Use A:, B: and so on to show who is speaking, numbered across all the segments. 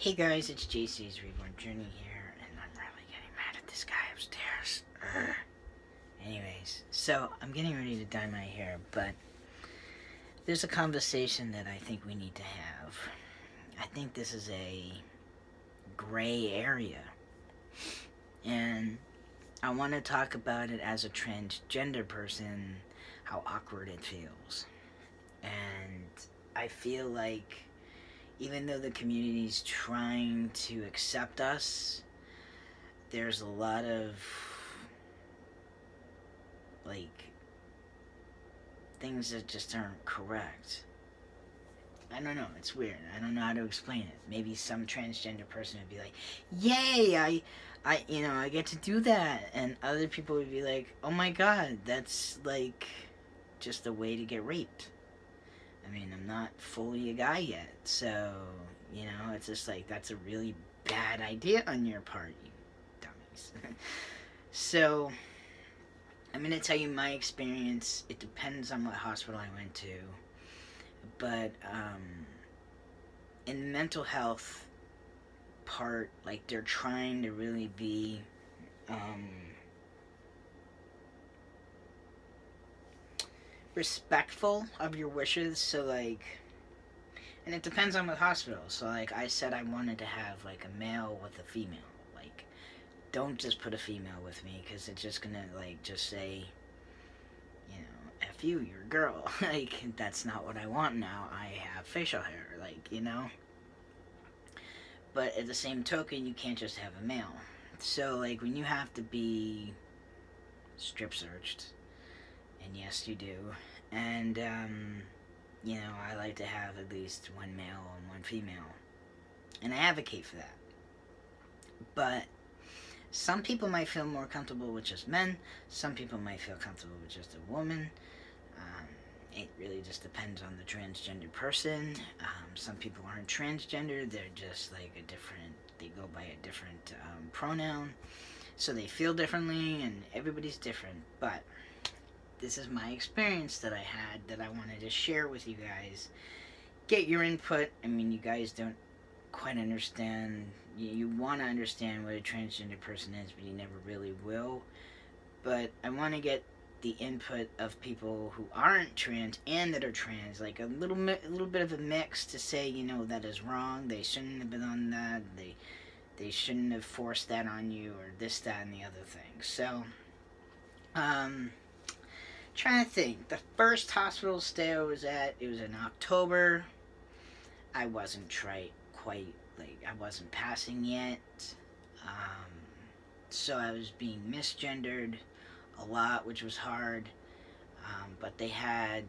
A: Hey guys, it's JC's Reborn Journey here, and I'm really getting mad at this guy upstairs. Urgh. Anyways, so I'm getting ready to dye my hair, but there's a conversation that I think we need to have. I think this is a gray area, and I want to talk about it as a transgender person, how awkward it feels. And I feel like even though the community is trying to accept us, there's a lot of things that just aren't correct. I don't know, it's weird. I don't know how to explain it. Maybe some transgender person would be like, "Yay, I get to do that." And other people would be like, "Oh my god, that's like just a way to get raped." I mean, I'm not fully a guy yet, so, it's just like, that's a really bad idea on your part, you dummies. So, I'm going to tell you my experience. It depends on what hospital I went to, but, in the mental health part, they're trying to really be, respectful of your wishes. So and it depends on what hospital. So I said I wanted to have a male with a female. Don't just put a female with me, because it's just gonna just say, F you, you're a girl. That's not what I want now. I have facial hair. But at the same token, you can't just have a male. So when you have to be strip searched, and yes, you do. And, I like to have at least one male and one female. And I advocate for that. But some people might feel more comfortable with just men. Some people might feel comfortable with just a woman. It really just depends on the transgender person. Some people aren't transgender. They're just they go by a different pronoun. So they feel differently, and everybody's different. But this is my experience that I had that I wanted to share with you guys. Get your input. I mean, you guys don't quite understand. You want to understand what a transgender person is, but you never really will. But I want to get the input of people who aren't trans and that are trans, a little bit of a mix to say, that is wrong. They shouldn't have been on that. They shouldn't have forced that on you, or this, that, and the other thing. So, trying to think. The first hospital stay I was at, it was in October. I wasn't I wasn't passing yet. So I was being misgendered a lot, which was hard. But they had,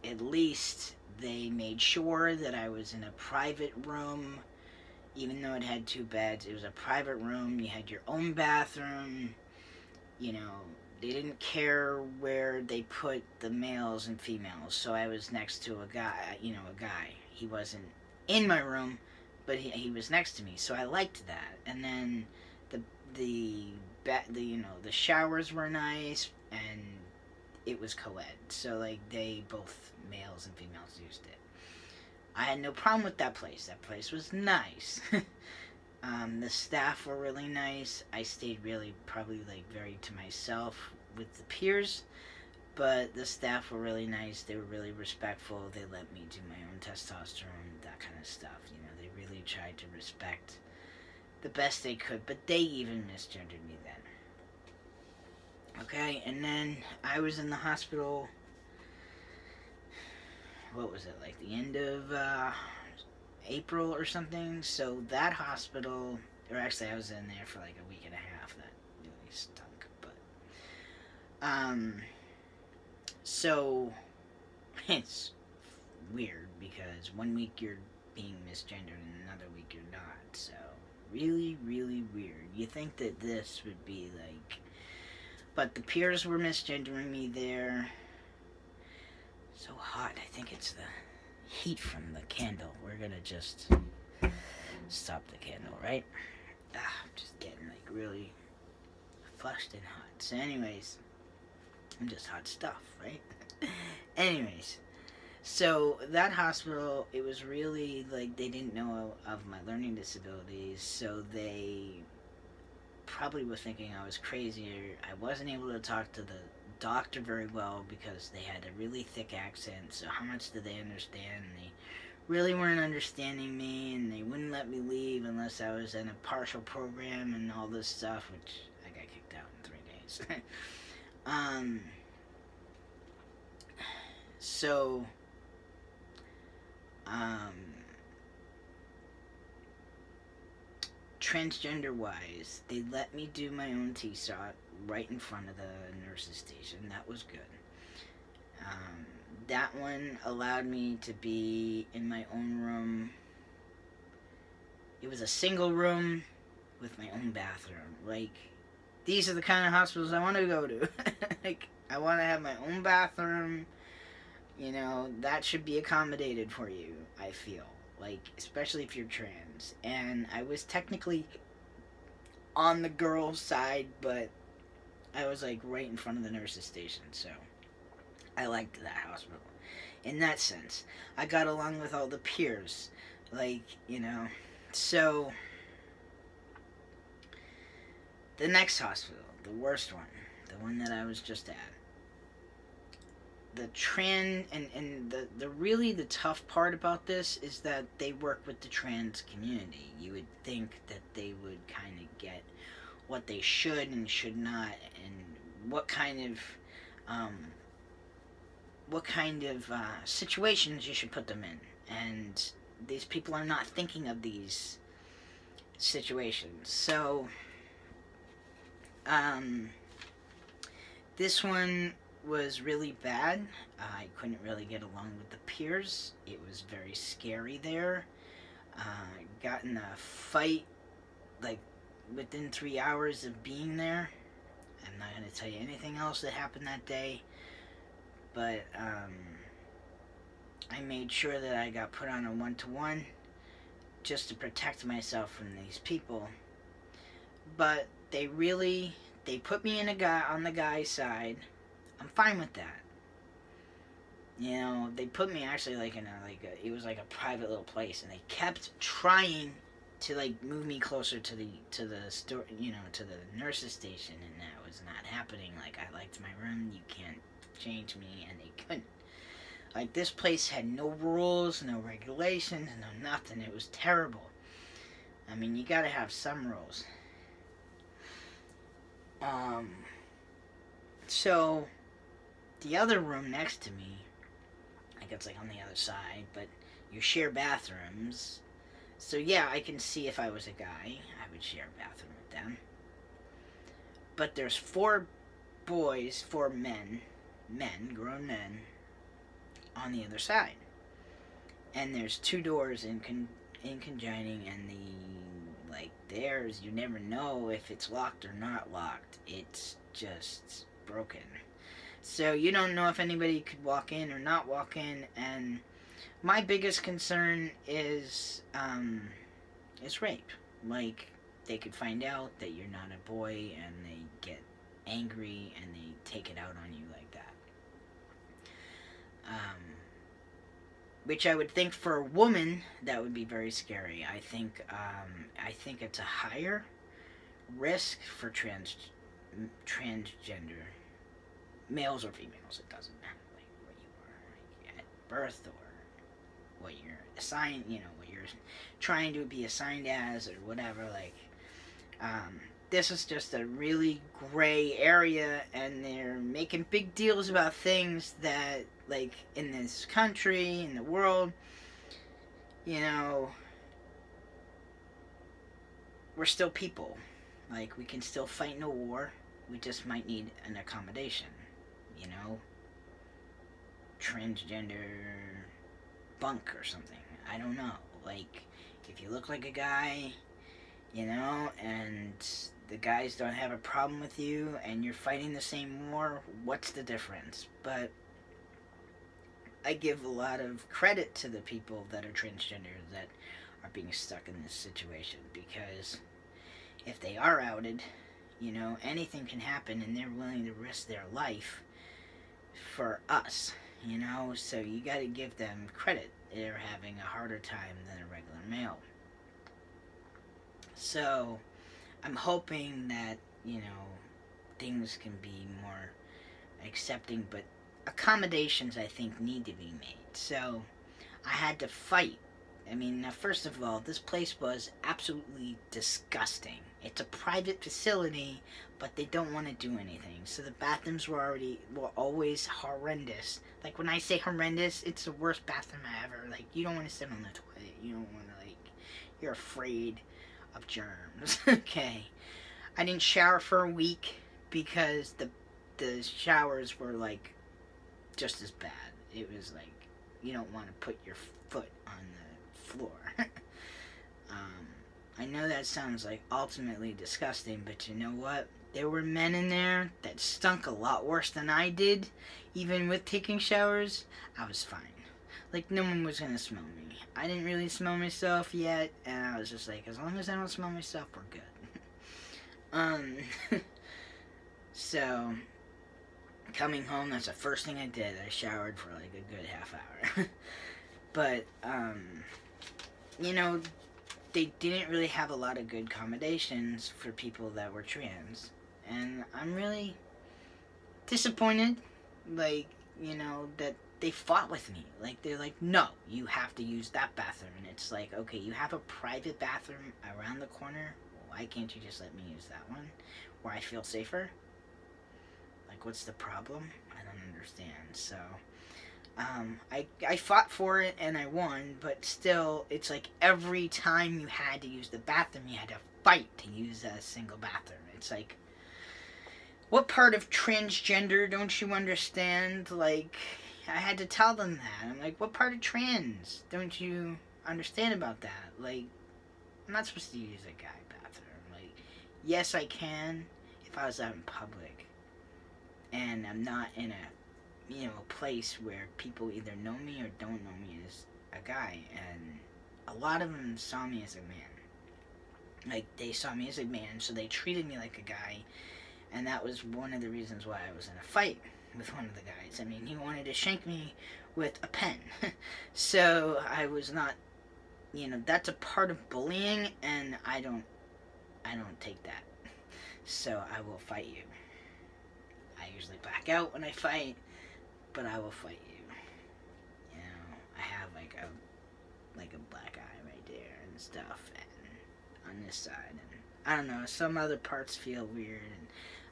A: at least they made sure that I was in a private room. Even though it had 2 beds, it was a private room. You had your own bathroom. They didn't care where they put the males and females. So I was next to a guy. He wasn't in my room, but he was next to me. So I liked that. And then the showers were nice, and it was co-ed. So they both males and females used it. I had no problem with that place. That place was nice. The staff were really nice. I stayed really probably very to myself with the peers, but the staff were really nice. They were really respectful. They let me do my own testosterone, that kind of stuff. They really tried to respect the best they could, but they even misgendered me then. Okay, and then I was in the hospital, what was it, the end of April or something. So that hospital, or actually I was in there for a week and a half. That really stunk. But so it's weird, because 1 week you're being misgendered and another week you're not. So really, really weird. You think that this would be but the peers were misgendering me there. So hot. I think it's the heat from the candle. We're gonna just stop the candle, right? I'm just getting really flushed and hot. So anyways, I'm just hot stuff, right? Anyways, So that hospital, it was really like they didn't know of my learning disabilities, so they probably were thinking I was crazy. I wasn't able to talk to the doctor very well because they had a really thick accent. So how much did they understand? They really weren't understanding me, and they wouldn't let me leave unless I was in a partial program and all this stuff, which I got kicked out in 3 days. um, so, um, transgender wise, they let me do my own TSOT right in front of the nurse's station. That was good. Um, that one allowed me to be in my own room. It was a single room with my own bathroom. Like, these are the kind of hospitals I want to go to. Like, I want to have my own bathroom. You know, that should be accommodated for you, I feel. Like, especially if you're trans. And I was technically on the girl's side, but I was, like, right in front of the nurse's station, so I liked that hospital. In that sense, I got along with all the peers. Like, you know. So, the next hospital, the worst one, the one that I was just at, the trans and the really the tough part about this is that they work with the trans community. You would think that they would kind of get what they should and should not, and what kind of situations you should put them in. And these people are not thinking of these situations. So, this one was really bad. I couldn't really get along with the peers. It was very scary there. Got in a fight like within 3 hours of being there. I'm not going to tell you anything else that happened that day, but I made sure that I got put on a 1-to-1 just to protect myself from these people. But they put me in on the guy's side. I'm fine with that. You know, they put me actually it was like a private little place, and they kept trying to like move me closer to the store, you know, to the nurse's station, and that was not happening. Like, I liked my room, you can't change me, and they couldn't. Like, this place had no rules, no regulations, no nothing. It was terrible. I mean, you gotta have some rules. So the other room next to me, I guess like on the other side, but you share bathrooms. So yeah, I can see if I was a guy, I would share a bathroom with them. But there's 4 boys, 4 men, grown men, on the other side. And there's 2 doors in conjoining, and theirs, you never know if it's locked or not locked. It's just broken. So you don't know if anybody could walk in or not walk in, and my biggest concern is rape. Like, they could find out that you're not a boy, and they get angry, and they take it out on you like that. Which I would think for a woman, that would be very scary. I think it's a higher risk for transgender males or females. It doesn't matter like what you are like, at birth, or what you're assigned, you know, what you're trying to be assigned as, or whatever. Like, this is just a really gray area, and they're making big deals about things that, like, in this country, in the world, you know, we're still people. Like, we can still fight in a war. We just might need an accommodation, you know? Transgender bunk or something. I don't know. Like, if you look like a guy, you know, and the guys don't have a problem with you, and you're fighting the same war, what's the difference? But I give a lot of credit to the people that are transgender that are being stuck in this situation, because if they are outed, you know, anything can happen, and they're willing to risk their life for us, So you gotta give them credit. They're having a harder time than a regular male. So I'm hoping that, things can be more accepting, but accommodations, I think, need to be made. So I had to fight. Now, first of all, this place was absolutely disgusting. It's a private facility, but they don't want to do anything. So the bathrooms were always horrendous. Like, when I say horrendous, it's the worst bathroom ever. Like, you don't want to sit on the toilet. You don't want to, you're afraid of germs. Okay. I didn't shower for a week because the showers were, just as bad. It was you don't want to put your foot on the floor. I know that sounds ultimately disgusting, but you know what? There were men in there that stunk a lot worse than I did. Even with taking showers, I was fine. No one was gonna smell me. I didn't really smell myself yet, and I was just as long as I don't smell myself, we're good. So, coming home, that's the first thing I did. I showered for a good half hour. But, they didn't really have a lot of good accommodations for people that were trans. And I'm really disappointed, that they fought with me. They're no, you have to use that bathroom. And it's okay, you have a private bathroom around the corner. Why can't you just let me use that one where I feel safer? What's the problem? I don't understand. So, I fought for it and I won, but still, it's every time you had to use the bathroom, you had to fight to use a single bathroom. It's what part of transgender don't you understand? I had to tell them that. I'm what part of trans don't you understand about that? I'm not supposed to use a guy bathroom. Yes, I can if I was out in public and I'm not in a place where people either know me or don't know me as a guy, and a lot of them saw me as a man. They saw me as a man, so they treated me like a guy, and that was one of the reasons why I was in a fight with one of the guys. He wanted to shank me with a pen. So I was not, that's a part of bullying, and I don't take that. So I will fight you. I usually back out when I fight, but I will fight you. I have a black eye right there and stuff, and on this side, and I don't know, some other parts feel weird, and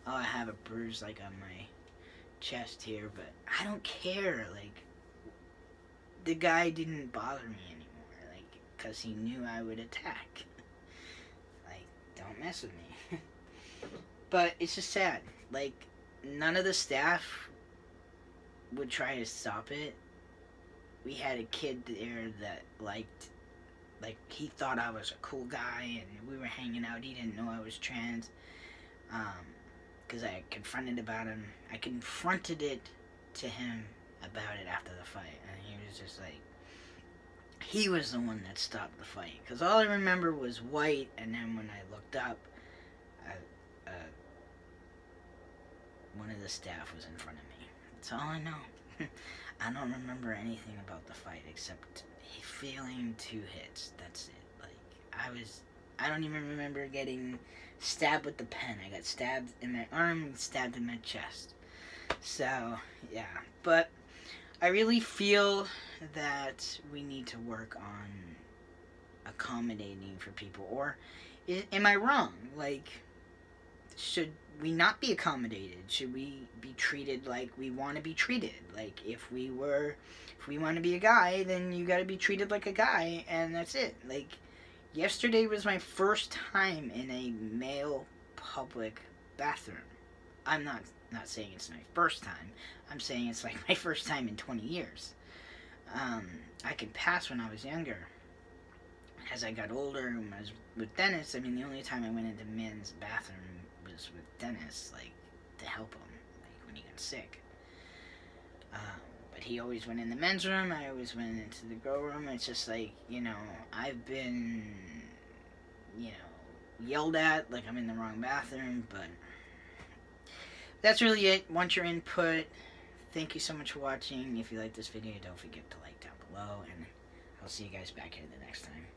A: I have a bruise on my chest here, but I don't care. The guy didn't bother me anymore, because he knew I would attack. Don't mess with me. But it's just sad. None of the staff would try to stop it. We had a kid there that he thought I was a cool guy, and we were hanging out. He didn't know I was trans, because I confronted about him. I confronted it to him about it after the fight, and he was just he was the one that stopped the fight, because all I remember was white, and then when I looked up, one of the staff was in front of me. That's all I know. I don't remember anything about the fight except feeling 2 hits. That's it. I don't even remember getting stabbed with the pen. I got stabbed in my arm and stabbed in my chest. So, yeah. But I really feel that we need to work on accommodating for people. Or, am I wrong? Should we not be accommodated? Should we be treated like we want to be treated? If we want to be a guy, then you got to be treated like a guy, and that's it. Yesterday was my first time in a male public bathroom. I'm not saying it's my first time. I'm saying it's my first time in 20 years. I could pass when I was younger. As I got older and I was with Dennis, the only time I went into men's bathroom was with Dennis, to help him, when he got sick. But he always went in the men's room, I always went into the girl room. It's just I've been, yelled at, I'm in the wrong bathroom, but that's really it. Want your input. thank you so much for watching. If you like this video, don't forget to like down below, and I'll see you guys back here the next time.